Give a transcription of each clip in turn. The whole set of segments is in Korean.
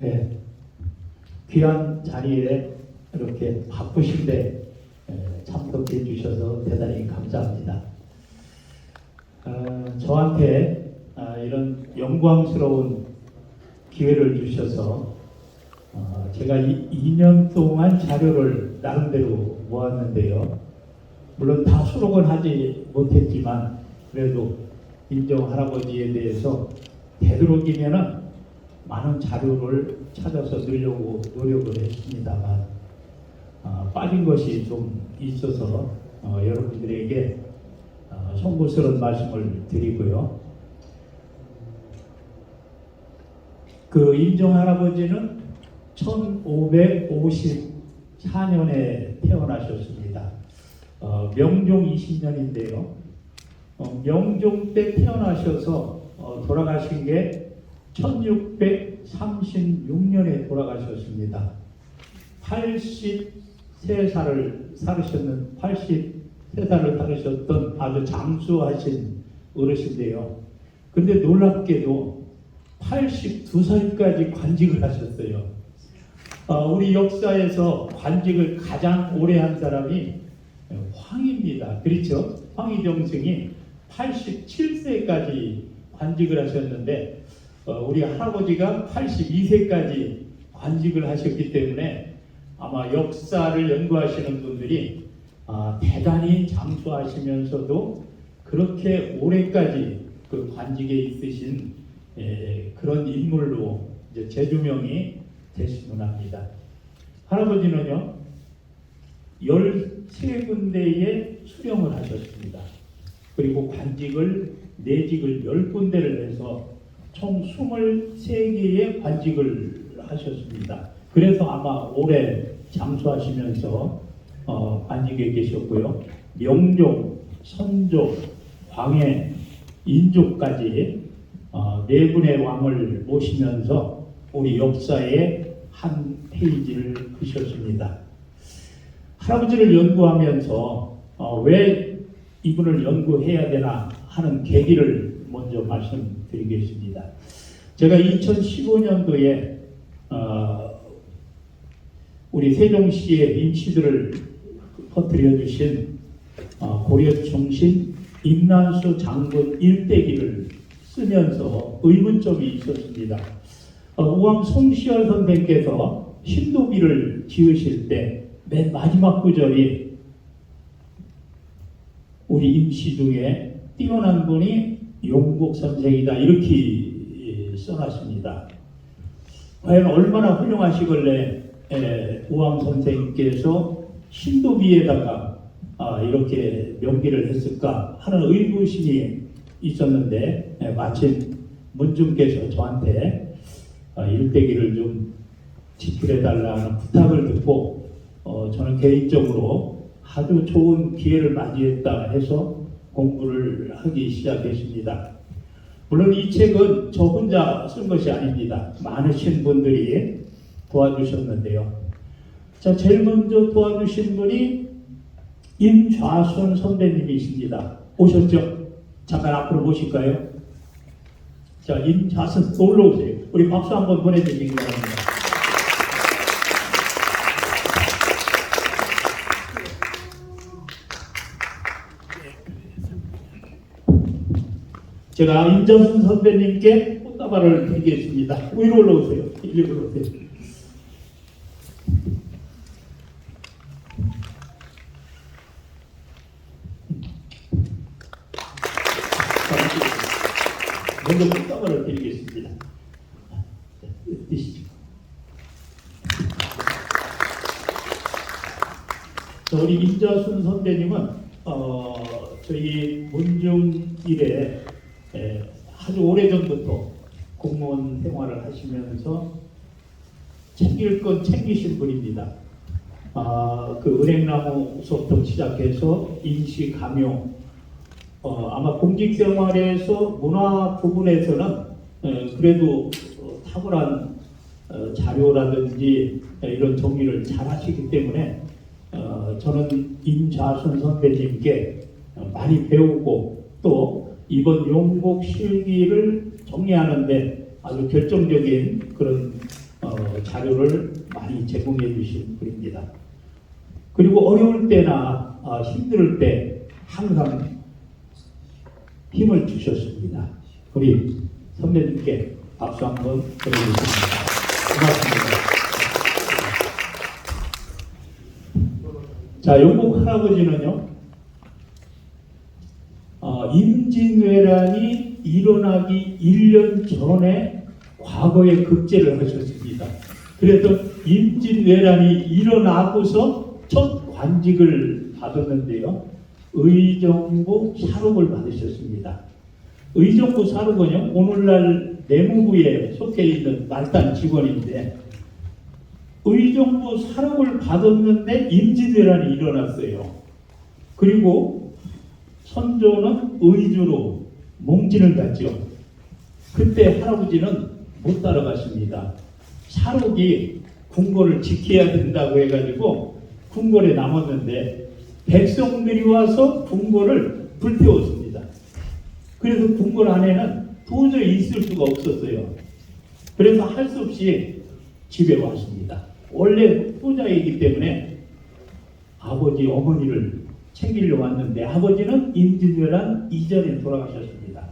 네, 귀한 자리에 이렇게 바쁘신데 참석해 주셔서 대단히 감사합니다. 저한테 이런 영광스러운 기회를 주셔서 제가 2년 동안 자료를 나름대로 모았는데요. 물론 다 수록은 하지 못했지만 그래도 임종 할아버지에 대해서 되도록이면은 많은 자료를 찾아서 넣으려고 노력을 했습니다만 빠진 것이 좀 있어서 여러분들에게 송구스러운 말씀을 드리고요. 그 임종 할아버지는 1554년에 태어나셨습니다. 명종 20년인데요. 명종 때 태어나셔서 돌아가신 게 1636년에 돌아가셨습니다. 83살을 살으셨던 아주 장수하신 어르신데요. 근데 놀랍게도 82살까지 관직을 하셨어요. 우리 역사에서 관직을 가장 오래 한 사람이 황입니다. 그렇죠? 황희정승이 87세까지 관직을 하셨는데 우리 할아버지가 82세까지 관직을 하셨기 때문에 아마 역사를 연구하시는 분들이 대단히 장수하시면서도 그렇게 오래까지 그 관직에 있으신 그런 인물로 이제 재조명이 되시곤 합니다. 할아버지는요 13군데에 수령을 하셨습니다. 그리고 관직을 내직을 10군데를 해서 총 23개의 관직을 하셨습니다. 그래서 아마 오래 장수하시면서 관직에 계셨고요. 명종, 선종, 광해, 인조까지 4분의 왕을 모시면서 우리 역사의 한 페이지를 그셨습니다. 할아버지를 연구하면서 왜 이분을 연구해야 되나 하는 계기를 먼저 말씀드리겠습니다. 제가 2015년도에 우리 세종시의 임시들을 퍼뜨려 주신 고려청신 임난수 장군 일대기를 쓰면서 의문점이 있었습니다. 우암 송시열 선생께서 신도비를 지으실 때 맨 마지막 구절이 우리 임시 중에 뛰어난 분이 용국 선생이다 이렇게 써놨습니다. 과연 얼마나 훌륭하시길래 우암 선생님께서 신도비에다가 이렇게 명기를 했을까 하는 의구심이 있었는데 마침 문중께서 저한테 일대기를 좀 집필해달라는 부탁을 듣고 저는 개인적으로 아주 좋은 기회를 맞이했다 해서 공부를 하기 시작했습니다. 물론 이 책은 저 혼자 쓴 것이 아닙니다. 많으신 분들이 도와주셨는데요. 자, 제일 먼저 도와주신 분이 임좌순 선배님이십니다. 오셨죠? 잠깐 앞으로 모실까요? 자, 임좌순 올라오세요. 우리 박수 한번 보내드리기 바랍니다. 제가 임정순 선배님께 꽃다발을 드리겠습니다. 위로 올라오세요. 이리로 올라오세요. 먼저 꽃다발을 드리겠습니다. 드시죠. 우리 임자순 선배님은 저희 문중일에 아주 오래전부터 공무원 생활을 하시면서 챙길 건 챙기신 분입니다. 그 은행나무서부터 시작해서 인시 감용, 아마 공직 생활에서 문화 부분에서는 그래도 탁월한 자료라든지 이런 정리를 잘 하시기 때문에 저는 임자순 선배님께 많이 배우고 또 이번 용국 실기를 정리하는데 아주 결정적인 그런 자료를 많이 제공해 주신 분입니다. 그리고 어려울 때나 힘들 때 항상 힘을 주셨습니다. 우리 선배님께 박수 한번 드리겠습니다. 고맙습니다. 자, 영국 할아버지는요, 임진왜란이 일어나기 1년 전에 과거에 급제를 하셨습니다. 그래서 임진왜란이 일어나고서 첫 관직을 받았는데요, 의정부 사록을 받으셨습니다. 의정부 사록은요, 오늘날 내무부에 속해 있는 말단 직원인데, 의정부 사록을 받았는데 임진왜란이 일어났어요. 그리고 선조는 의주로 몽진을 갔죠. 그때 할아버지는 못 따라갔습니다. 사록이 궁궐을 지켜야 된다고 해가지고 궁궐에 남았는데 백성들이 와서 궁궐을 불태웠습니다. 그래서 궁궐 안에는 도저히 있을 수가 없었어요. 그래서 할 수 없이 집에 왔습니다. 원래 후자이기 때문에 아버지, 어머니를 챙기려 왔는데 아버지는 임진왜란 이전에 돌아가셨습니다.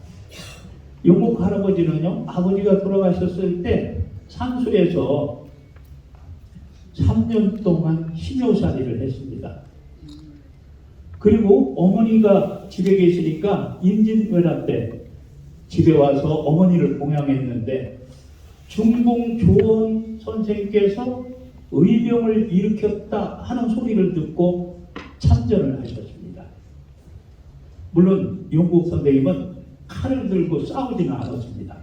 영국 할아버지는요, 아버지가 돌아가셨을 때 산소에서 3년 동안 시묘살이를 했습니다. 그리고 어머니가 집에 계시니까 임진왜란 때 집에 와서 어머니를 봉양했는데 중봉 조원 선생께서 의병을 일으켰다 하는 소리를 듣고 참전을 하셨습니다. 물론 영국 선생님은 칼을 들고 싸우지는 않았습니다.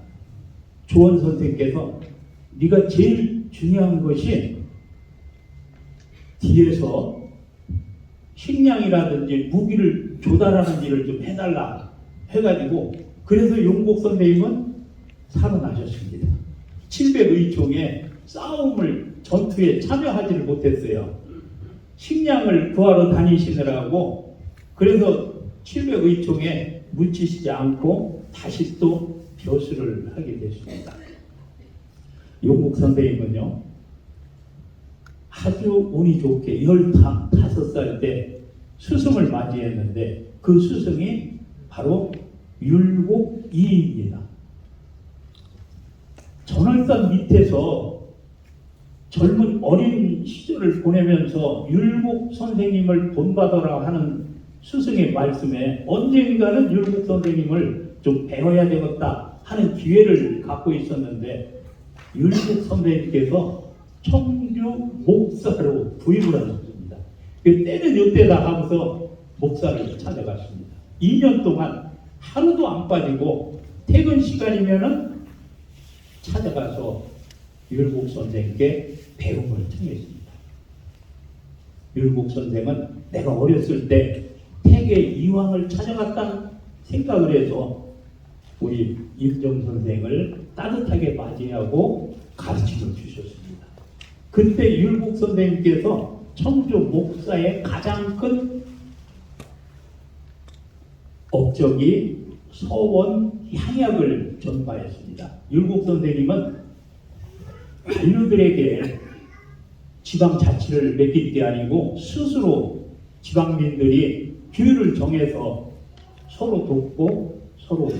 조원 선생께서 네가 제일 중요한 것이 뒤에서 식량이라든지 무기를 조달하는 일을 좀 해달라 해가지고, 그래서 영국 선생님은 살아나셨습니다. 700의총에 싸움을 전투에 참여하지를 못했어요. 식량을 구하러 다니시느라고. 그래서 700의총에 묻히시지 않고 다시 또 벼슬을 하게 됐습니다. 영국 선생님은요, 아주 운이 좋게 15살 때 스승을 맞이했는데 그 스승이 바로 율곡이입니다. 전월산 밑에서 젊은 어린 시절을 보내면서 율곡 선생님을 본받아라 하는 스승의 말씀에 언젠가는 율곡 선생님을 좀 배워야 되겠다 하는 기회를 갖고 있었는데 율곡 선생님께서 청주 목사로 부임을 하셨습니다. 때는 이때다 하면서 목사를 찾아갔습니다. 2년 동안 하루도 안 빠지고 퇴근 시간이면은 찾아가서 율곡 선생께 배움을 청했습니다. 율곡 선생은 내가 어렸을 때 태계 이황을 찾아갔다는 생각을 해서 우리 임정 선생을 따뜻하게 맞이하고 가르침을 주셨습니다. 그때 율곡 선생님께서 청주 목사의 가장 큰 업적이 서원 향약을 전파했습니다. 율곡 선생님은 관료들에게 지방자치를 맡길 게 아니고 스스로 지방민들이 규율을 정해서 서로 돕고 서로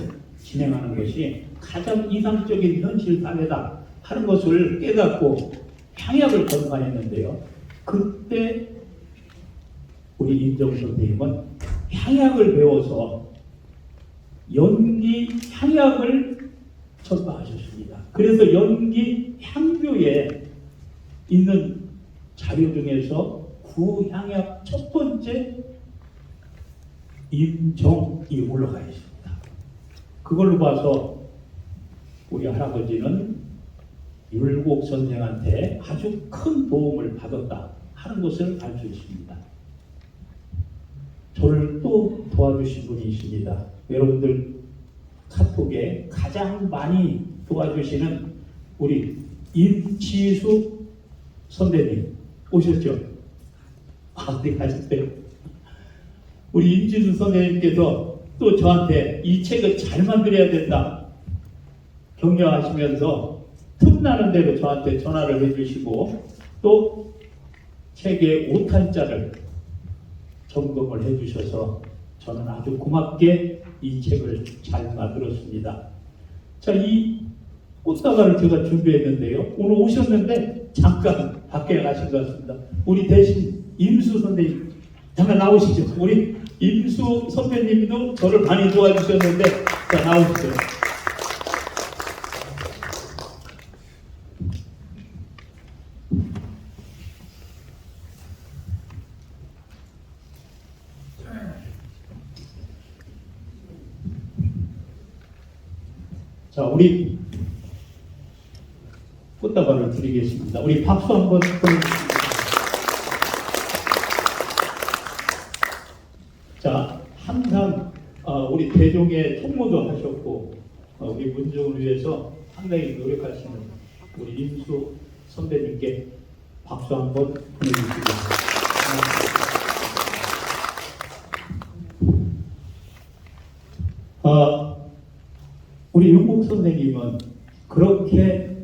진행하는 것이 가장 이상적인 현실 사회다 하는 것을 깨닫고 향약을 전파했는데요. 그때 우리 임정 선생님은 향약을 배워서 연기 향약을 전파하셨습니다. 그래서 연기 향교에 있는 자료 중에서 구향약 첫 번째 임정이 올라가 있습니다. 그걸로 봐서 우리 할아버지는 율곡 선생한테 아주 큰 도움을 받았다 하는 것을 알 수 있습니다. 저를 또 도와주신 분이 있습니다. 여러분들 카톡에 가장 많이 도와주시는 우리 임치수 선배님 오셨죠? 네, 가셨어요. 우리 임치수 선배님께서 또 저한테 이 책을 잘 만들어야 된다 격려하시면서 틈나는 대로 저한테 전화를 해주시고 또 책의 오탄자를 점검을 해주셔서 저는 아주 고맙게 이 책을 잘 만들었습니다. 자, 이 꽃다발을 제가 준비했는데요. 오늘 오셨는데 잠깐 밖에 가신 것 같습니다. 우리 대신 임수 선생님 잠깐 나오시죠. 우리 임수 선배님도 저를 많이 도와주셨는데 자, 나오시죠. 자, 우리 꽃다발을 드리겠습니다. 우리 박수 한번 보내주십시오. 자, 항상 우리 대종의 총무도 하셨고 우리 문종을 위해서 상당히 노력하시는 우리 임수 선배님께 박수 한번 보내주시겠습니다. 우리 윤복 선생님은 그렇게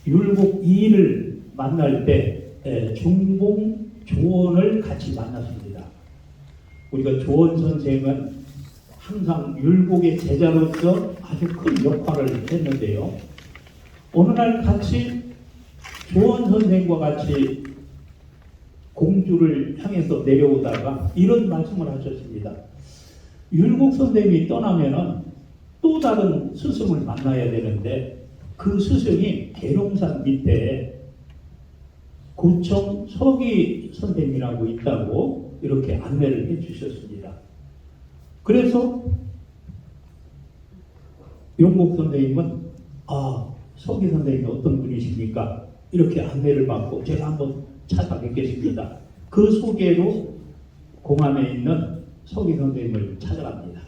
율곡 2를 만날 때 중봉 조원을 같이 만났습니다. 우리가 조원 선생은 항상 율곡의 제자로서 아주 큰 역할을 했는데요. 어느 날 같이 조원 선생과 같이 공주를 향해서 내려오다가 이런 말씀을 하셨습니다. 율곡 선생님이 떠나면은 또 다른 스승을 만나야 되는데 그 스승이 계룡산 밑에 고청 서기 선생님이라고 있다고 이렇게 안내를 해주셨습니다. 그래서 용복 선생님은 서기 선생님이 어떤 분이십니까? 이렇게 안내를 받고 제가 한번 찾아뵙겠습니다. 그 소개로 공안에 있는 서기 선생님을 찾아갑니다.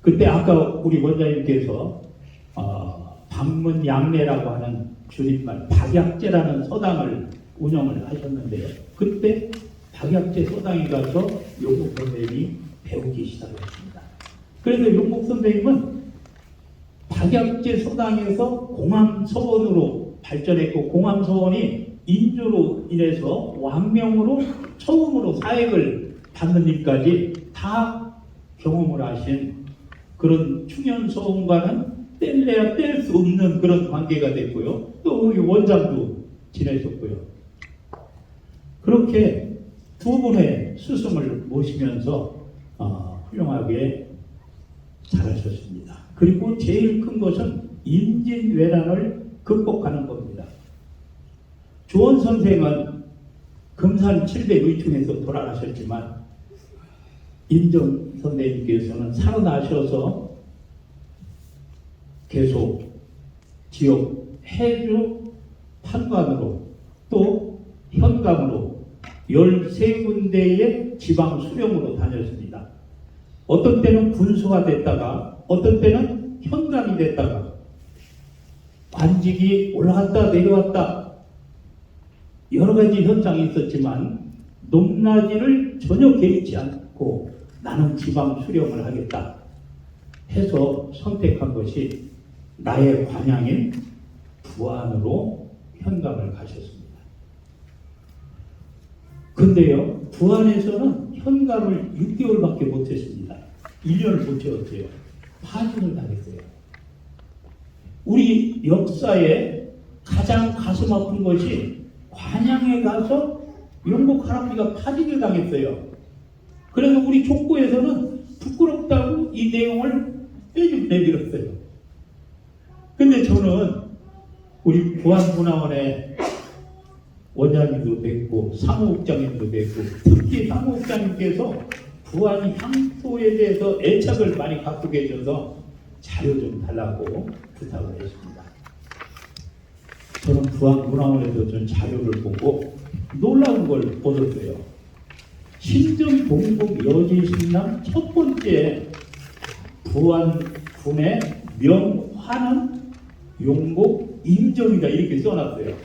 그때 아까 우리 원장님께서 방문양례라고 하는 줄임말 박약제라는 서당을 운영을 하셨는데요. 그때 박약제 서당에 가서 용복 선생님이 배우기 시작했습니다. 그래서 용복 선생님은 박약제 서당에서 공암서원으로 발전했고 공암서원이 인조로 인해서 왕명으로 처음으로 사획을 받는 일까지 다 경험을 하신 그런 충현서원과는 뗄래야 뗄 수 없는 그런 관계가 됐고요. 또 우리 원장도 지내셨고요. 그렇게 두 분의 스승을 모시면서 훌륭하게 잘하셨습니다. 그리고 제일 큰 것은 임진왜란을 극복하는 겁니다. 조원 선생은 금산 700의총에서 돌아가셨지만 임정 선생님께서는 살아나셔서 계속 지역 해주 판관으로 또 현감으로 13군데의 지방 수령으로 다녔습니다. 어떤 때는 군수가 됐다가 어떤 때는 현감이 됐다가 관직이 올라갔다 내려왔다 여러 가지 현상이 있었지만 높낮이를 전혀 개의치 않고 나는 지방 수령을 하겠다 해서 선택한 것이 나의 관양인 부안으로 현감을 가셨습니다. 근데요, 부안에서는 현감을 6개월밖에 못했습니다. 1년을 못 채웠어요. 파직을 당했어요. 우리 역사에 가장 가슴 아픈 것이 관양에 가서 용복 할아버지가 파직을 당했어요. 그래서 우리 족보에서는 부끄럽다고 이 내용을 내밀었어요. 근데 저는 우리 부안문화원의 원장님도 뵙고 사무국장님도 뵙고 특히 사무국장님께서 부안 향토에 대해서 애착을 많이 갖고 계셔서 자료 좀 달라고 부탁을 했습니다. 저는 부안문화원에서 전 자료를 보고 놀라운 걸 얻었어요. 신정 동북 여지신당 첫 번째 부안군의 명화는 용복 임정이다 이렇게 써놨어요.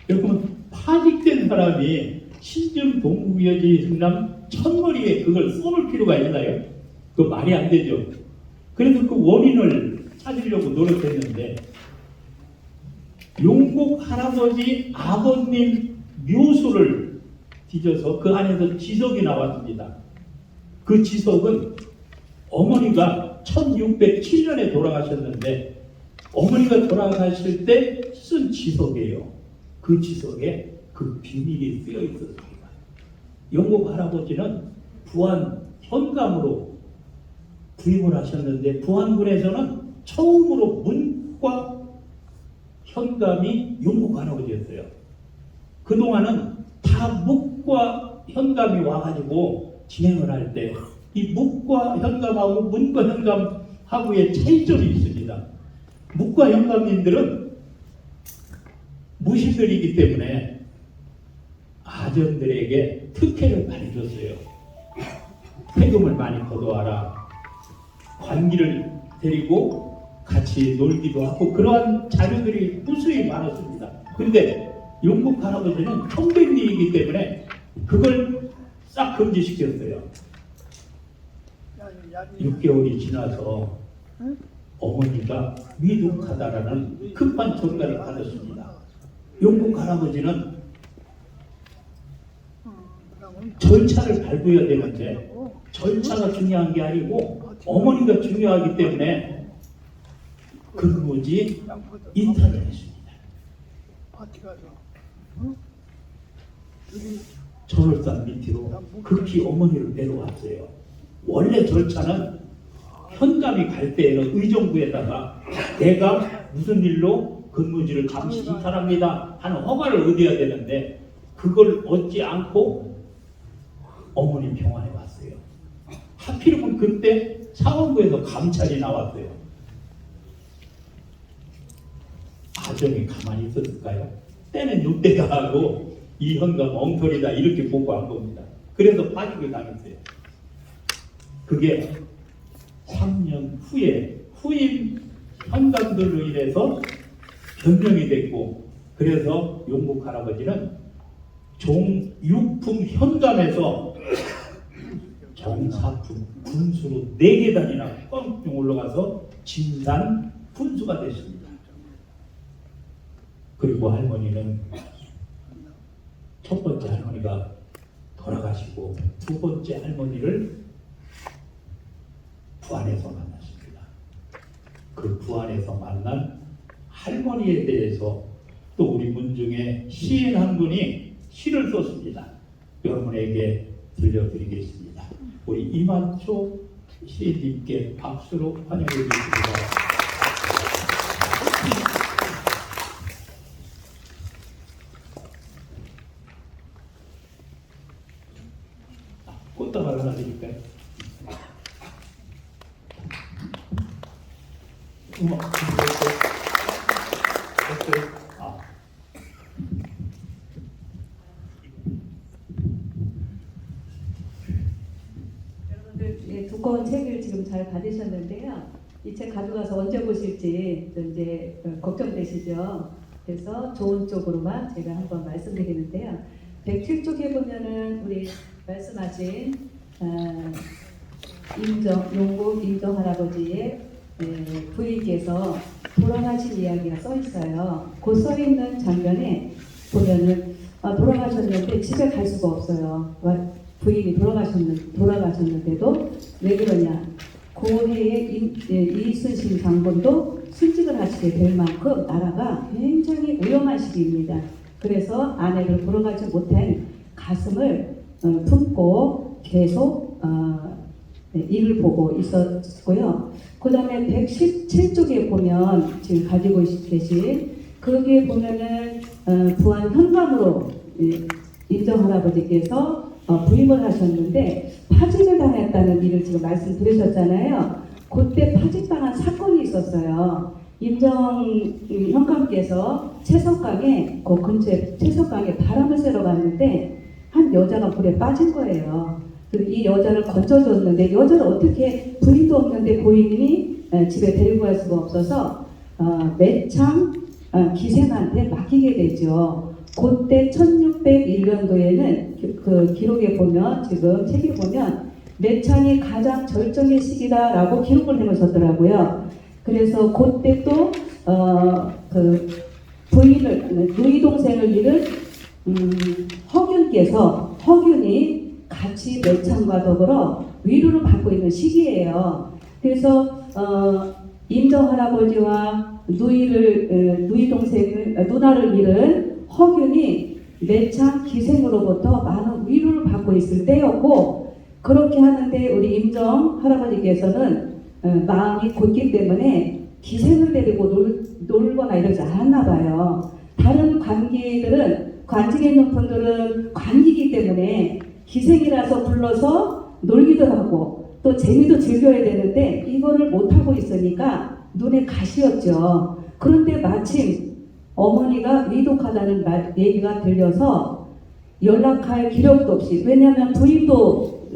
그러면 파직된 사람이 신정 동북 여지신당 첫머리에 그걸 써놓을 필요가 있나요? 그거 말이 안 되죠. 그래서 그 원인을 찾으려고 노력했는데 용국 할아버지 아버님 묘수를 뒤져서 그 안에서 지석이 나왔습니다. 그 지석은 어머니가 1607년에 돌아가셨는데 어머니가 돌아가실 때 쓴 지석이에요. 그 지석에 그 비밀이 쓰여 있었습니다. 용국 할아버지는 부안 현감으로 부임을 하셨는데 부안군에서는 처음으로 문과 현감이 용국 할아버지였어요. 그동안은 다 묵과 현감이 와가지고 진행을 할 때 이 묵과 현감하고 문과 현감하고의 차이점이 있습니다. 묵과 현감님들은 무신들이기 때문에 아전들에게 특혜를 많이 줬어요. 세금을 많이 거둬와라. 관기를 데리고 같이 놀기도 하고 그러한 자료들이 무수히 많았습니다. 그런데 용국 할아버지는 청백리이기 때문에 그걸 싹 금지시켰어요. 6개월이 지나서 어머니가 위독하다라는 급한 전가를 받았습니다. 용국 할아버지는 절차를 밟아야 되는데 절차가 중요한 게 아니고 어머니가 중요하기 때문에 근무지 이탈을 했습니다. 저울산 밑으로 급히 어머니를 내려왔어요. 원래 절차는 현감이 갈 때에는 의정부에다가 내가 무슨 일로 근무지를 잠시 이탈합니다 하는 허가를 얻어야 되는데 그걸 얻지 않고 어머니 병원에 왔어요. 하필이면 그때 사원부에서 감찰이 나왔어요. 아정이 가만히 있었을까요? 때는 요때다 하고 이 현감 엉터리다 이렇게 보고한 겁니다. 그래서 빠지게 당했어요. 그게 3년 후에 후임 현감들로 인해서 변경이 됐고 그래서 용국 할아버지는 종육품 현감에서 정사품 군수로 4계단이나 뻥 올라가서 진산 군수가 됐습니다. 그리고 할머니는 첫 번째 할머니가 돌아가시고 두 번째 할머니를 부안에서 만났습니다. 그 부안에서 만난 할머니에 대해서 또 우리 문중에 시인 한 분이 시를 썼습니다. 여러분에게 들려드리겠습니다. 우리 이만초 시인님께 박수로 환영해 주십니다. 꽃다발 하나 드릴까요? 음악 준비했어요? 여러분들 두꺼운 책을 지금 잘 받으셨는데요. 이 책 가져가서 언제 보실지 또 이제 걱정되시죠. 그래서 좋은 쪽으로만 제가 한번 말씀드리는데요. 107쪽에 보면은 우리 말씀하신 용국 임정 할아버지의 부인께서 돌아가신 이야기가 써 있어요. 그 써 있는 장면에 보면은 돌아가셨는데 집에 갈 수가 없어요. 부인이 돌아가셨는데도 왜 그러냐? 고해의 이순신 장군도 순직을 하시게 될 만큼 나라가 굉장히 위험한 시기입니다. 그래서 아내를 돌아가지 못한 가슴을 품고 계속 일을 보고 있었고요. 그 다음에 117쪽에 보면 지금 가지고 계신 거기에 보면은 부안 현감으로 임정 할아버지께서 부임을 하셨는데 파직을 당했다는 일을 지금 말씀드리셨잖아요. 그때 파직당한 사건이 있었어요. 임정 현감께서 채석강에 그 근처에 채석강에 바람을 쐬러 갔는데 한 여자가 물에 빠진 거예요. 이 여자를 건져줬는데 여자를 어떻게 부인도 없는데 고인이 집에 데리고 갈 수가 없어서 매창 기생한테 맡기게 되죠. 그때 1601년도에는 그 기록에 보면 지금 책에 보면 매창이 가장 절정의 시기다라고 기록을 해놓으셨더라고요. 그래서 그때 또 누이 동생을 잃은 허균이 같이 매창과 더불어 위로를 받고 있는 시기예요. 그래서 임정 할아버지와 누이 동생을 누나를 잃은 허균이 매창 기생으로부터 많은 위로를 받고 있을 때였고, 그렇게 하는데 우리 임정 할아버지께서는 마음이 곧기 때문에 기생을 데리고 놀거나 이러지 않았나 봐요. 다른 관직에 있는 분들은 관기이기 때문에 기생이라서 불러서 놀기도 하고 또 재미도 즐겨야 되는데 이거를 못하고 있으니까 눈에 가시였죠. 그런데 마침 어머니가 위독하다는 얘기가 들려서 연락할 기력도 없이, 왜냐하면 부인도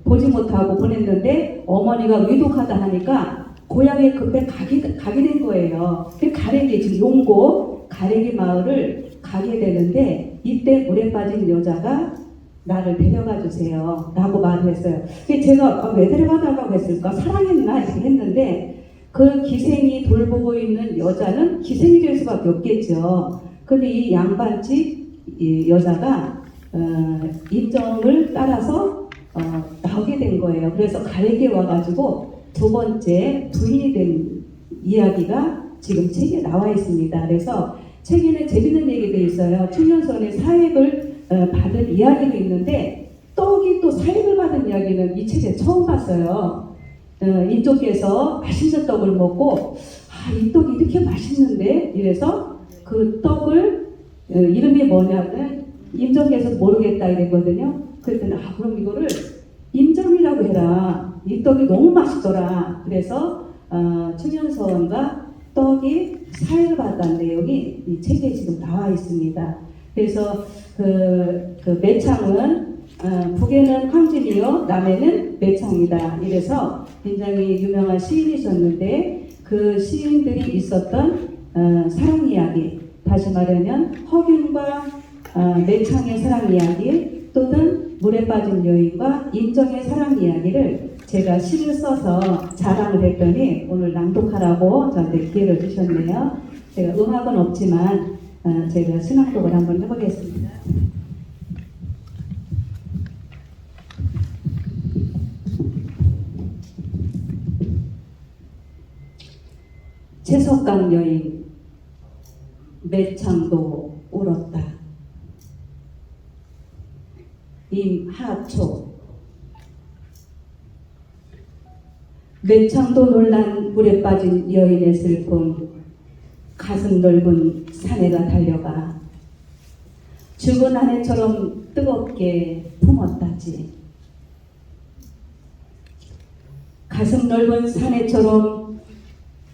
보지 못하고 보냈는데 어머니가 위독하다 하니까 고향에 급히 가게 된 거예요. 그 가래기, 지금 용고 가래기 마을을 가게 되는데 이때 물에 빠진 여자가 나를 데려가 주세요 라고 말을 했어요. 제가 왜 데려가달라고 했을까? 사랑했나? 이렇게 했는데 그 기생이 돌보고 있는 여자는 기생이 될 수밖에 없겠죠. 근데 이 양반집 이 여자가 임정을 따라서 나오게 된 거예요. 그래서 가래기에 와가지고 두 번째 부인이 된 이야기가 지금 책에 나와 있습니다. 그래서 책에는 재밌는 얘기도 있어요. 충현선의 사획을 받은 이야기도 있는데 떡이 또 사획을 받은 이야기는 이 책에 처음 봤어요. 이쪽에서 맛있는 떡을 먹고 이 떡이 이렇게 맛있는데 이래서 그 떡을 이름이 뭐냐면 임정께서 모르겠다 이랬거든요. 그랬더니 그럼 이거를 임정이라고 해라. 이 떡이 너무 맛있더라. 그래서 충현서원과 떡이 사회를 받았다는 내용이 이 책에 지금 나와 있습니다. 그래서 그 매창은 북에는 황진이요 남에는 매창이다. 이래서 굉장히 유명한 시인이셨는데 그 시인들이 있었던 사랑 이야기, 다시 말하면 허균과 매창의 사랑 이야기 또는 물에 빠진 여인과 임정의 사랑 이야기를 제가 시를 써서 자랑을 했더니 오늘 낭독하라고 저한테 기회를 주셨네요. 제가 음악은 없지만 제가 신앙독을 한번 해보겠습니다. 채석강 여인 매창도 울었다. 임하초 매창도 놀란 물에 빠진 여인의 슬픔, 가슴 넓은 사내가 달려가 죽은 아내처럼 뜨겁게 품었다지. 가슴 넓은 사내처럼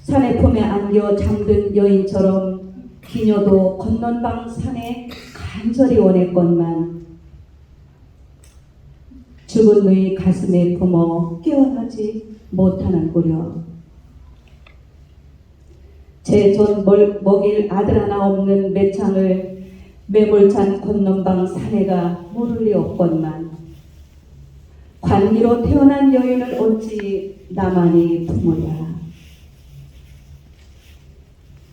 산의 품에 안겨 잠든 여인처럼 기녀도 건넌방 산에 간절히 원했건만 죽은 누이 가슴에 품어 깨어나지 못하는구려. 제 전 먹일 아들 하나 없는 매창을 매몰찬 건넌방 사내가 모를 리 없건만 관리로 태어난 여인을 어찌 나만이 품으랴.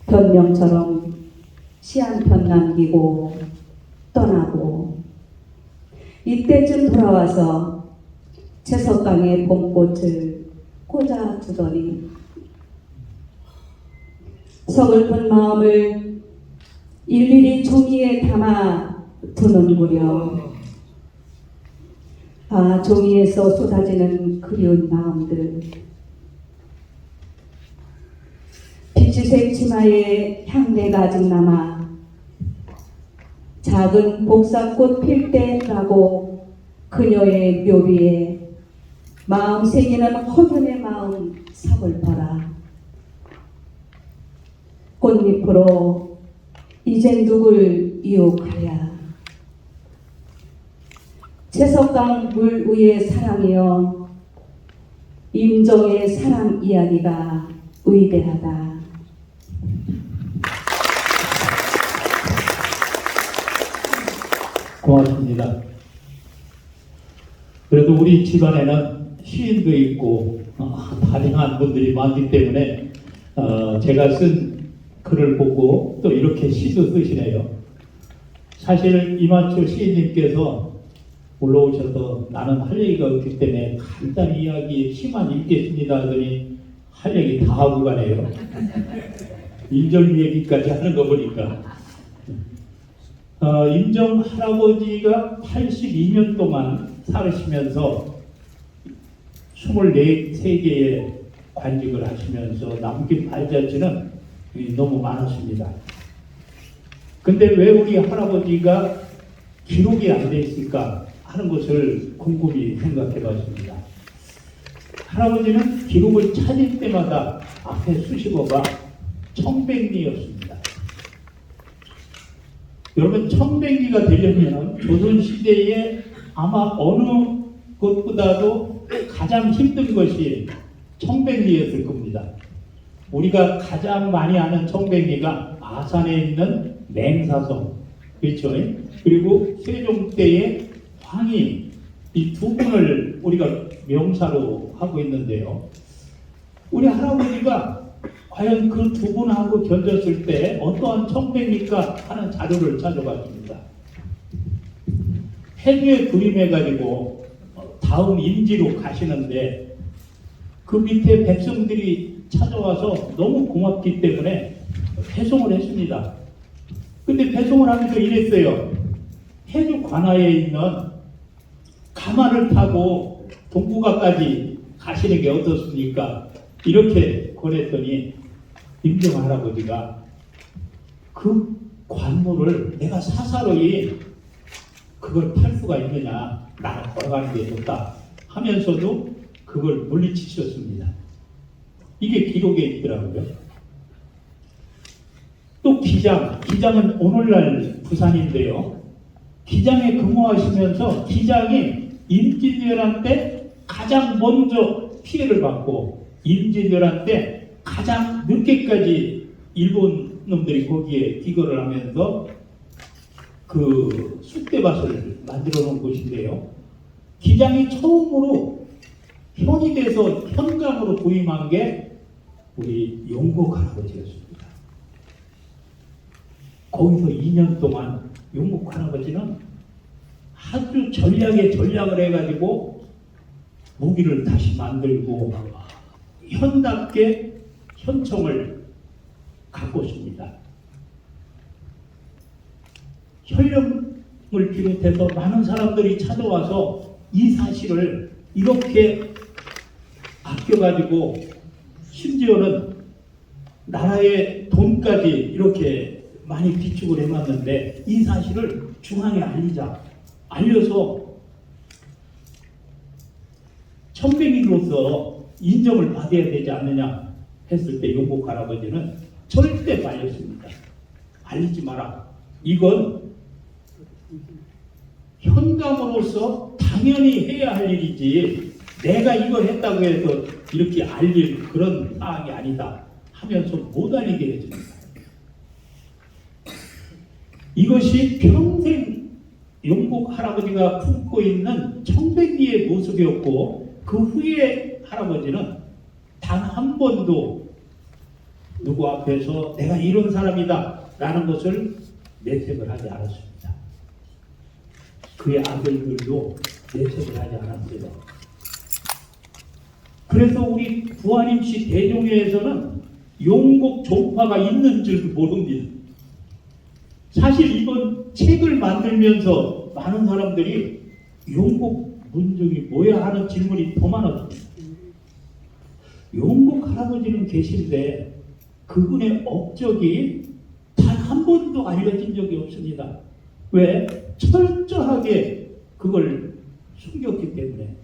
변명처럼 시 한 편 남기고 떠나고 이때쯤 돌아와서 채석강의 봄꽃을 꽂아주더니 서글픈 마음을 일일이 종이에 담아 두는구려. 종이에서 쏟아지는 그리운 마음들, 빛이색 치마에 향내가 아직 남아 작은 복사꽃 필 때라고 그녀의 묘비에 마음 새기는 허균의 마음 서글퍼라. 꽃잎으로 이젠 누굴 유혹하랴. 채석강 물 위의 사랑이여 임정의 사랑 이야기가 위대하다. 고맙습니다. 그래도 우리 집안에는 시인도 있고 다양한 분들이 많기 때문에 제가 쓴 글을 보고 또 이렇게 시도 쓰시네요. 사실 이만초 시인님께서 올라오셔서 나는 할 얘기가 없기 때문에 간단히 이야기 시만 읽겠습니다 하더니 할 얘기 다 하고 가네요. 임정 얘기까지 하는 거 보니까 임정 할아버지가 82년 동안 살으시면서 24개의 관직을 하시면서 남긴 발자취는 너무 많았습니다. 근데 왜 우리 할아버지가 기록이 안 돼 있을까 하는 것을 곰곰이 생각해 봤습니다. 할아버지는 기록을 찾을 때마다 앞에 수식어가 청백리였습니다. 여러분, 청백리가 되려면 조선시대에 아마 어느 것보다도 가장 힘든 것이 청백리였을 겁니다. 우리가 가장 많이 아는 청백리가 아산에 있는 맹사성, 그렇죠? 그리고 세종 때의 황희, 이 두 분을 우리가 명사로 하고 있는데요. 우리 할아버지가 과연 그 두 분하고 견뎠을 때 어떠한 청백리일까 하는 자료를 찾아봤습니다. 해주에 그림해가지고 다음 임지로 가시는데 그 밑에 백성들이 찾아와서 너무 고맙기 때문에 배송을 했습니다. 근데 배송을 하면서 이랬어요. 해주 관하에 있는 가마를 타고 동구가까지 가시는 게 어떻습니까? 이렇게 권했더니 임정 할아버지가 그 관물을 내가 사사로이 그걸 팔 수가 있느냐, 나는 걸어가는 게 좋다 하면서도 그걸 물리치셨습니다. 이게 기록에 있더라고요. 또 기장은 오늘날 부산인데요. 기장에 근무하시면서 기장이 임진왜란 때 가장 먼저 피해를 받고 임진왜란 때 가장 늦게까지 일본 놈들이 거기에 기거를 하면서 그 쑥대밭을 만들어 놓은 곳인데요. 기장이 처음으로 현이 돼서 현감으로 부임한 게 우리 용복 할아버지였습니다. 거기서 2년 동안 용복 할아버지는 아주 전략을 해가지고 무기를 다시 만들고 현답게 현청을 가꿨습니다. 현령을 비롯해서 많은 사람들이 찾아와서 이 사실을 이렇게 아껴가지고 심지어는 나라의 돈까지 이렇게 많이 비축을 해놨는데 이 사실을 중앙에 알려서 청백리로서 인정을 받아야 되지 않느냐 했을 때 용복 할아버지는 절대 말렸습니다. 알리지 마라. 이건 현감으로서 당연히 해야 할 일이지 내가 이걸 했다고 해서 이렇게 알릴 그런 사항이 아니다 하면서 못 알리게 해줍니다. 이것이 평생 용복 할아버지가 품고 있는 청백리의 모습이었고 그 후에 할아버지는 단 한 번도 누구 앞에서 내가 이런 사람이다 라는 것을 내색을 하지 않았습니다. 그의 아들들도 내색을 하지 않았어요. 그래서 우리 부안임시 대종회에서는 용복 종파가 있는 줄 모릅니다. 사실 이번 책을 만들면서 많은 사람들이 용복 문중이 뭐야 하는 질문이 더 많았습니다. 용복 할아버지는 계신데 그분의 업적이 단 한 번도 알려진 적이 없습니다. 왜? 철저하게 그걸 숨겼기 때문에.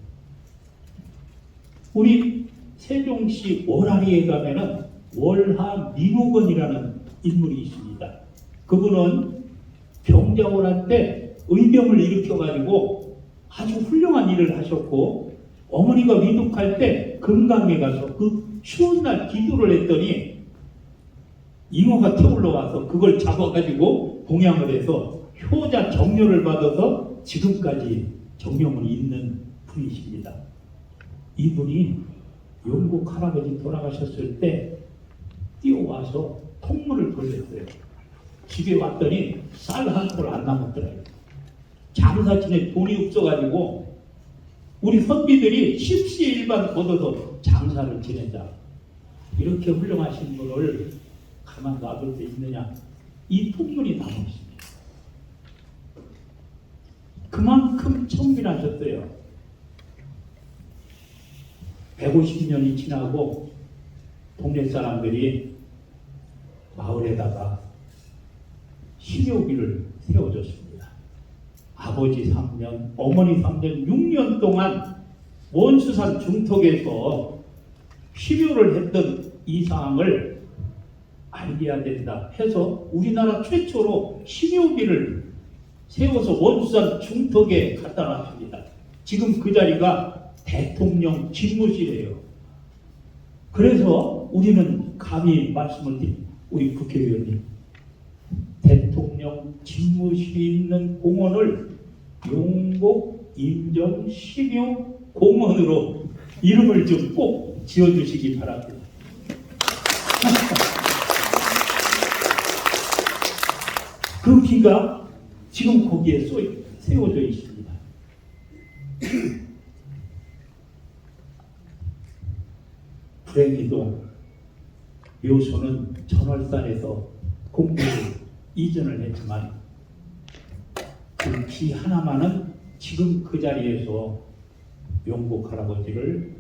우리 세종시 월하리에 가면은 월하 민호건이라는 인물이 있습니다. 그분은 병자호란 때 의병을 일으켜가지고 아주 훌륭한 일을 하셨고 어머니가 위독할 때 금강에 가서 그 추운 날 기도를 했더니 잉어가 태올라와서 그걸 잡아가지고 봉양을 해서 효자 정료를 받아서 지금까지 정령을 잇는 분이십니다. 이분이 용복 할아버지 돌아가셨을 때 뛰어와서 통물을 걸렸어요. 집에 왔더니 쌀 한 톨 안 남았더라고요. 장사 지낼 돈이 없어가지고 우리 선비들이 십시일반 걷어서 장사를 지낸다. 이렇게 훌륭하신 분을 가만 놔둘 수 있느냐? 이 통문이 나와 있습니다. 그만큼 청빈하셨어요. 150년이 지나고 동네 사람들이 마을에다가 식료비를 세워줬습니다. 아버지 3년, 어머니 3년, 6년 동안 원수산 중턱에서 식료를 했던 이 상황을 알려야 된다 해서 우리나라 최초로 식료비를 세워서 원수산 중턱에 갖다 놨습니다. 지금 그 자리가 대통령 집무실이에요. 그래서 우리는 감히 말씀을 드립니다. 우리 국회의원님, 대통령 집무실이 있는 공원을 용복 인정 식용 공원으로 이름을 좀 꼭 지어주시기 바랍니다. 그 비가 지금 거기에 세워져 있습니다. 불행히도 묘소는 전월산에서 공부를 이전을 했지만 그 비 하나만은 지금 그 자리에서 용복 할아버지를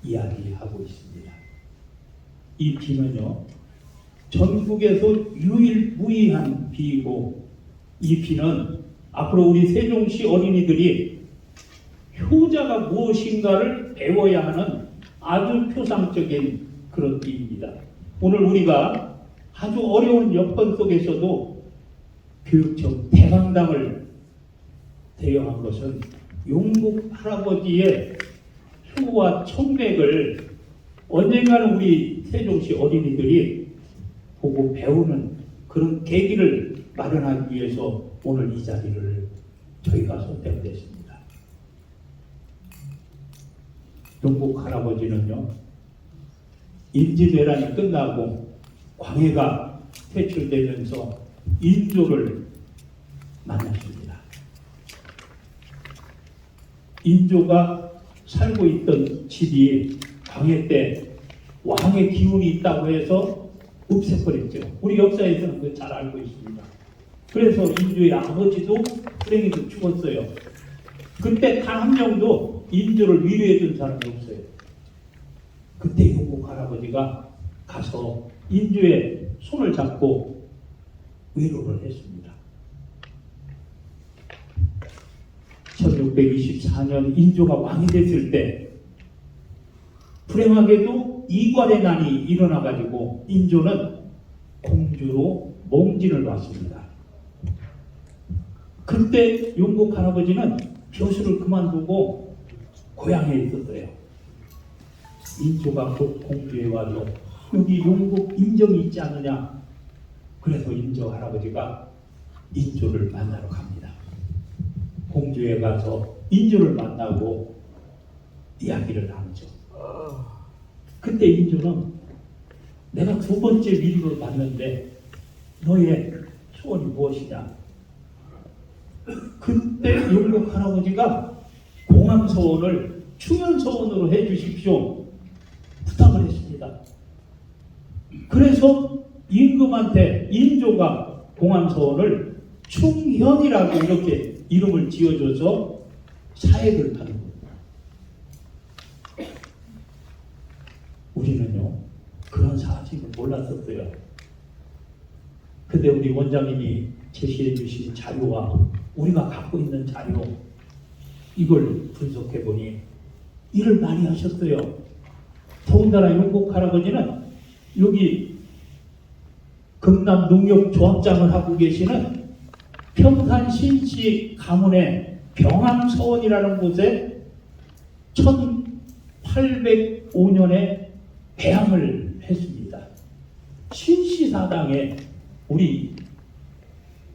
이야기하고 있습니다. 이 비는요, 전국에서 유일무이한 비이고 이 비는 앞으로 우리 세종시 어린이들이 효자가 무엇인가를 배워야 하는 아주 표상적인 그런 비입니다. 오늘 우리가 아주 어려운 여건 속에서도 교육청 대강당을 대여한 것은 용복 할아버지의 효와 청맥을 언젠가는 우리 세종시 어린이들이 보고 배우는 그런 계기를 마련하기 위해서 오늘 이 자리를 저희가 선택됐습니다. 용복 할아버지는요, 임진왜란이 끝나고 광해가 퇴출되면서 인조를 만났습니다. 인조가 살고 있던 집이 광해 때 왕의 기운이 있다고 해서 없애버렸죠. 우리 역사에서는 그거 잘 알고 있습니다. 그래서 인조의 아버지도 불행히도 죽었어요. 그때 단 한 명도 인조를 위로해 준 사람이 없어요. 그때 용복 할아버지가 가서 인조의 손을 잡고 위로를 했습니다. 1624년 인조가 왕이 됐을 때 불행하게도 이괄의 난이 일어나가지고 인조는 공주로 몽진을 받습니다. 그때 용복 할아버지는 벼슬을 그만두고 고향에 있었어요. 인조가 곧 공주에 와서 여기 용복 인정이 있지 않느냐. 그래서 인조 할아버지가 인조를 만나러 갑니다. 공주에 가서 인조를 만나고 이야기를 나누죠. 그때 인조는 내가 두 번째 위로를 받는데 너의 소원이 무엇이냐. 그때 용복 할아버지가 공암서원을 충현서원으로 해주십시오 부탁을 했습니다. 그래서 임금한테 인조가 공암서원을 충현이라고 이렇게 이름을 지어줘서 사액을 받는 겁니다. 우리는요, 그런 사실을 몰랐었어요. 근데 우리 원장님이 제시해 주신 자료와 우리가 갖고 있는 자료, 이걸 분석해 보니 일을 많이 하셨어요. 더군다나 용복 할아버지는 여기 금남 농협조합장을 하고 계시는 평산 신시 가문의 병암서원이라는 곳에 1805년에 배양을 했습니다. 신시사당에 우리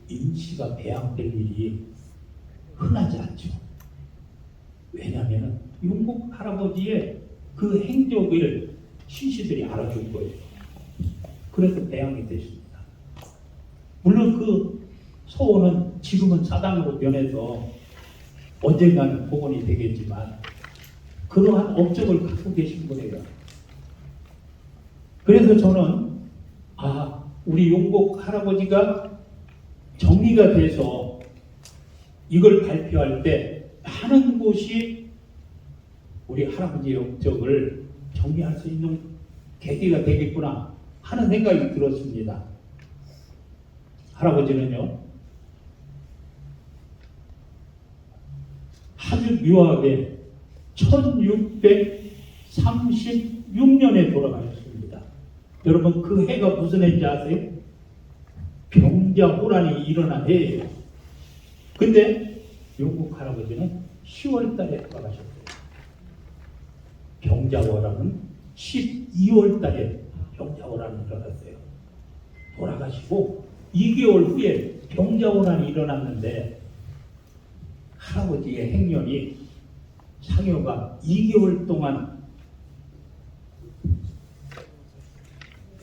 인씨가 배양될 일이 흔하지 않죠. 왜냐하면 용복 할아버지의 그 행적을 신씨들이 알아준 거예요. 그래서 배양이 됐습니다. 물론 그 소원은 지금은 사당으로 변해서 언젠가는 복원이 되겠지만 그러한 업적을 갖고 계신 거예요. 그래서 저는 우리 용복 할아버지가 정리가 돼서 이걸 발표할 때 많은 곳이 우리 할아버지의 업적을 정리할 수 있는 계기가 되겠구나 하는 생각이 들었습니다. 할아버지는요, 아주 묘하게 1636년에 돌아가셨습니다. 여러분 그 해가 무슨 해인지 아세요? 병자호란이 일어난 해예요. 근데 용국 할아버지는 10월 달에 돌아가셨어요. 병자호란은 12월 달에 병자호란이 일어났어요. 돌아가시고 2개월 후에 병자호란이 일어났는데 할아버지의 행년이 상여가 2개월 동안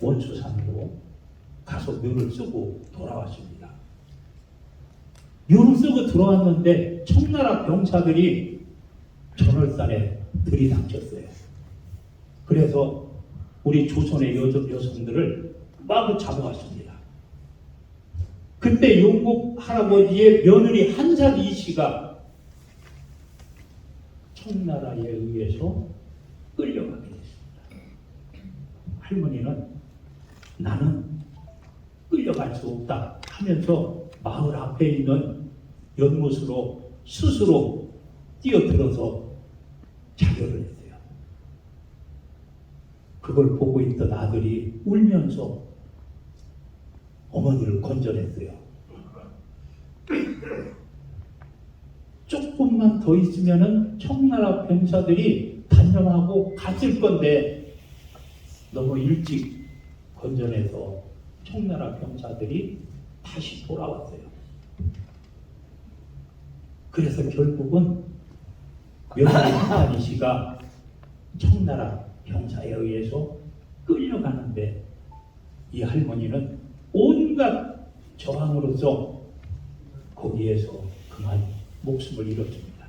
원초산으로 가서 묘를 쓰고 돌아왔습니다. 묘를 쓰고 들어왔는데 청나라 병사들이 전월산에 들이닥쳤어요. 그래서 우리 조선의 여성들을 마구 잡아왔습니다. 그때 용국 할아버지의 며느리 한산 이씨가 청나라에 의해서 끌려가게 됐습니다. 할머니는 나는 끌려갈 수 없다 하면서 마을 앞에 있는 연못으로 스스로 뛰어들어서 자결을 했어요. 그걸 보고 있던 아들이 울면서 어머니를 건져냈어요. 조금만 더 있으면은 청나라 병사들이 단념하고 갔을 건데 너무 일찍 건져내서 청나라 병사들이 다시 돌아왔어요. 그래서 결국은 며느리 한산이 씨가 청나라 병사에 의해서 끌려가는데 이 할머니는 온갖 저항으로서 거기에서 그만 목숨을 잃었습니다.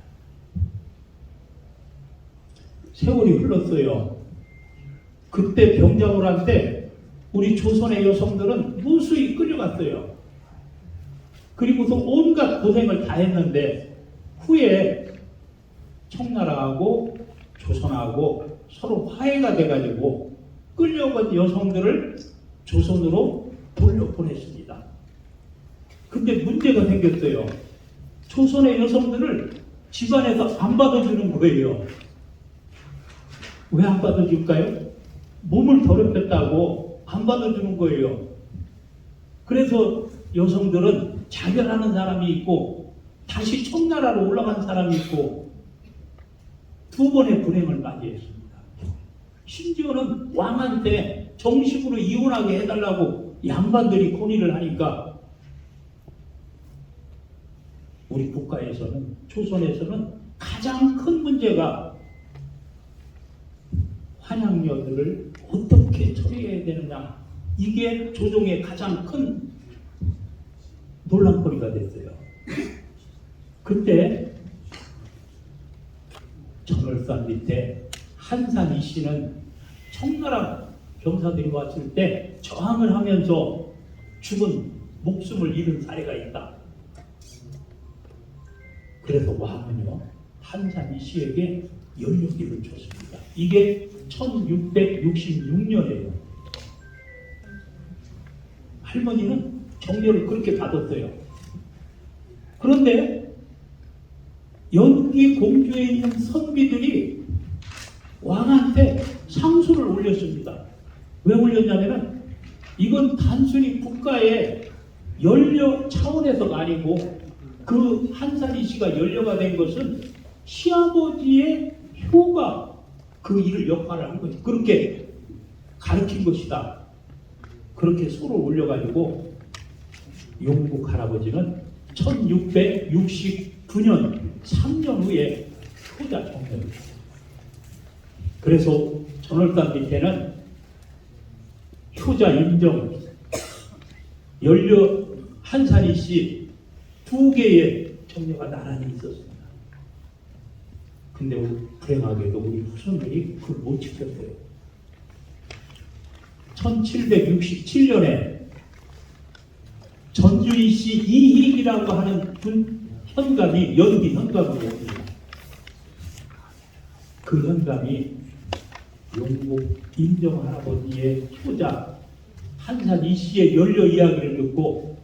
세월이 흘렀어요. 그때 병자호란 때 우리 조선의 여성들은 무수히 끌려갔어요. 그리고서 온갖 고생을 다 했는데 후에 청나라하고 조선하고 서로 화해가 돼가지고 끌려간 여성들을 조선으로 돌려보냈습니다. 근데 문제가 생겼어요. 조선의 여성들을 집안에서 안 받아주는 거예요. 왜 안 받아줄까요? 몸을 더럽혔다고 안 받아주는 거예요. 그래서 여성들은 자결하는 사람이 있고 다시 청나라로 올라간 사람이 있고 두 번의 불행을 맞이했습니다. 심지어는 왕한테 정식으로 이혼하게 해달라고 양반들이 건의를 하니까 우리 국가에서는, 조선에서는 가장 큰 문제가 환양녀들을 어떻게 처리해야 되느냐, 이게 조정의 가장 큰 논란거리가 됐어요. 그때 전월산 밑에 한산 이씨는 청나라 병사들이 왔을 때 저항을 하면서 죽은 목숨을 잃은 사례가 있다. 그래서 왕은요, 한산 이씨에게 연료기를 줬습니다. 이게 1666년이에요. 할머니는 정렬을 그렇게 받았어요. 그런데 연기 공주에 있는 선비들이 왕한테 상소를 올렸습니다. 왜 올렸냐면은 이건 단순히 국가의 연료 차원에서가 아니고 그 한산이 씨가 연료가 된 것은 시아버지의 효가 그 일을 역할을 한 거지. 그렇게 가르친 것이다. 그렇게 소를 올려가지고 용국 할아버지는 1669년 3년 후에 효자 정렬을 했어요. 그래서 전월산 밑에는 효자 인정 연료 한 살이씩 2개의 청녀가 나란히 있었습니다. 근데 불행하게도 우리 후손들이 그걸 못 지켰어요. 1767년에 전주이시 이희이라고 하는 현감이 연기 현감으로 옵니다. 그 현감이 영국 임정 할아버지의 효자 한산 이씨의 연료 이야기를 듣고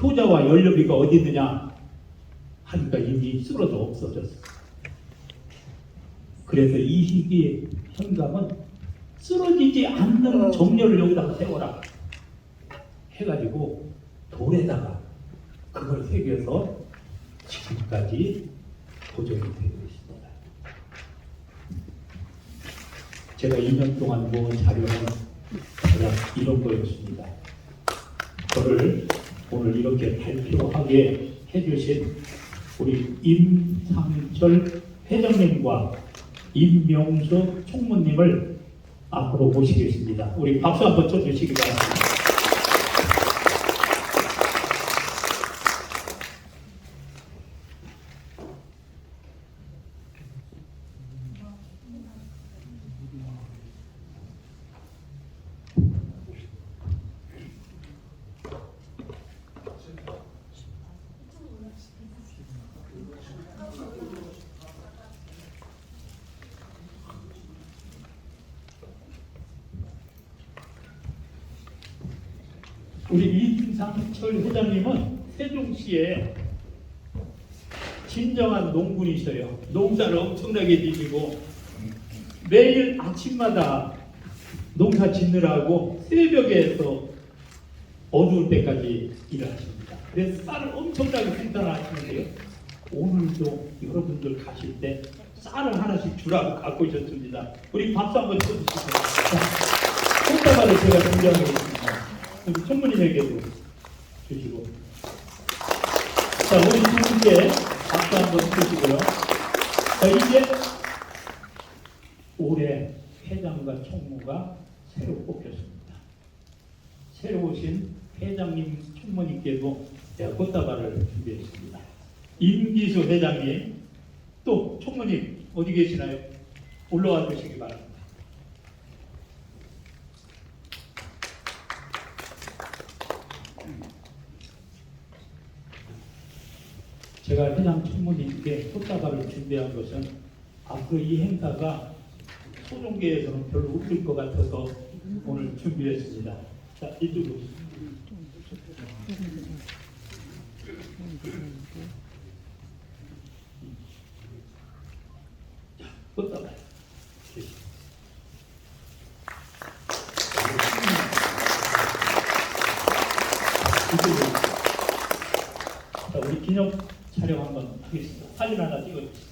효자와 연료비가 어디 있느냐 하니까 이미 쓰러져 없어졌어요. 그래서 이희기의 현감은 쓰러지지 않는 정렬을 여기다가 세워라 해가지고 돌에다가 그걸 새겨서 지금까지 보존이 되고 있습니다. 제가 2년 동안 모은 자료는 제가 이런 거였습니다. 저를 오늘 이렇게 발표하게 해주신 우리 임상철 회장님과 임명수 총무님을 앞으로 모시겠습니다. 우리 박수 한번 쳐주시기 바랍니다. 우리 임상철 회장님은 세종시에 진정한 농군이셔요. 농사를 엄청나게 지시고 매일 아침마다 농사 짓느라고 새벽에서 어두울 때까지 일하십니다. 그래서 쌀을 엄청나게 생산하시는데요. 오늘도 여러분들 가실 때 쌀을 하나씩 주라고 갖고 오셨습니다. 우리 박수 한번 쳐주시죠. 꽃다발을 제가 준비하겠습니다. 우리 총무님에게도 주시고. 자, 우리 두 분께 박수 한번 주시고요. 자, 이제 올해 회장과 총무가 새로 뽑혔습니다. 새로 오신 회장님, 총무님께도 제가 꽃다발을 준비했습니다. 임기수 회장님, 또 총무님 어디 계시나요? 올라와 주시기 바랍니다. 제가 회장 총무님께 꽃다발을 준비한 것은 앞으로 이 행사가 소종계에서는 별로 웃길 것 같아서 오늘 준비했습니다. 자, 이쪽으로. 자, 꽃다발. 이쪽으로. 자, 우리 기념 촬영 한번 하겠습니다. 사진 하나 찍어주세요.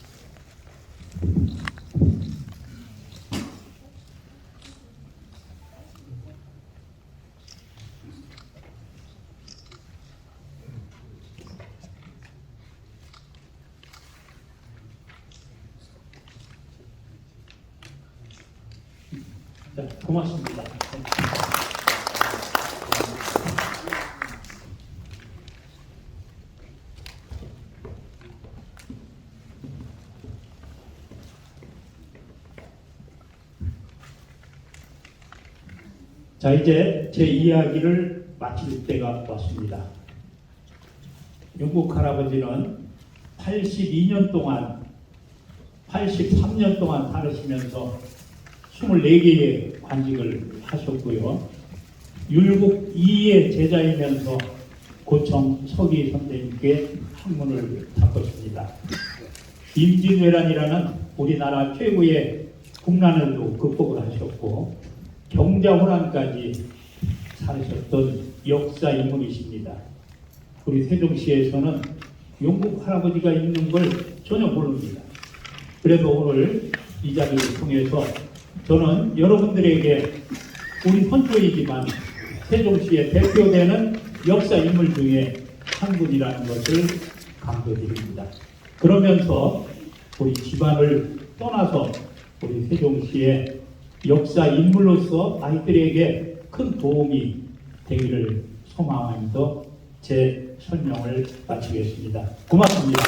자, 고맙습니다. 자, 이제 제 이야기를 마칠 때가 왔습니다. 영국 할아버지는 82년 동안, 83년 동안 살으시면서 24개의 관직을 하셨고요. 율곡 2의 제자이면서 고청 서기 선생님께 학문을 닦았습니다. 임진왜란이라는 우리나라 최고의 국난을 극복을 하셨고 경자호란까지 사셨던 역사 인물이십니다. 우리 세종시에서는 영국 할아버지가 있는 걸 전혀 모릅니다. 그래서 오늘 이 자리를 통해서 저는 여러분들에게 우리 선조이지만 세종시의 대표되는 역사 인물 중에 한 분이라는 것을 강조드립니다. 그러면서 우리 집안을 떠나서 우리 세종시의 역사 인물로서 아이들에게 큰 도움이 되기를 소망하면서 제 설명을 마치겠습니다. 고맙습니다.